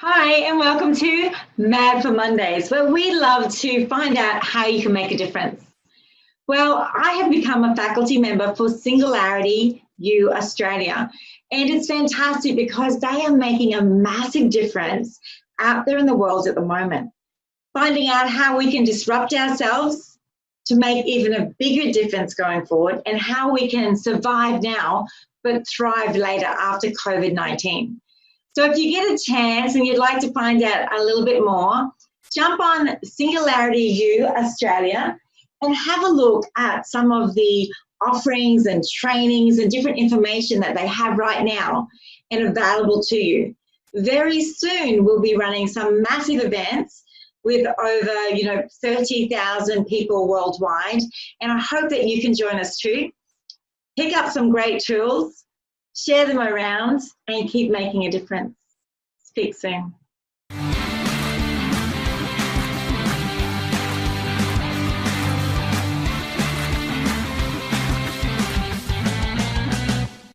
Hi, and welcome to Mad for Mondays, where we love to find out how you can make a difference. Well, I have become a faculty member for SingularityU Australia, and it's fantastic because they are making a massive difference out there in the world at the moment. Finding out how we can disrupt ourselves to make even a bigger difference going forward, and how we can survive now but thrive later after COVID-19. So if you get a chance and you'd like to find out a little bit more, jump on SingularityU Australia and have a look at some of the offerings and trainings and different information that they have right now and available to you. Very soon we'll be running some massive events with over 30,000 people worldwide, and I hope that you can join us too. Pick up some great tools, share them around, and keep making a difference. Speak soon.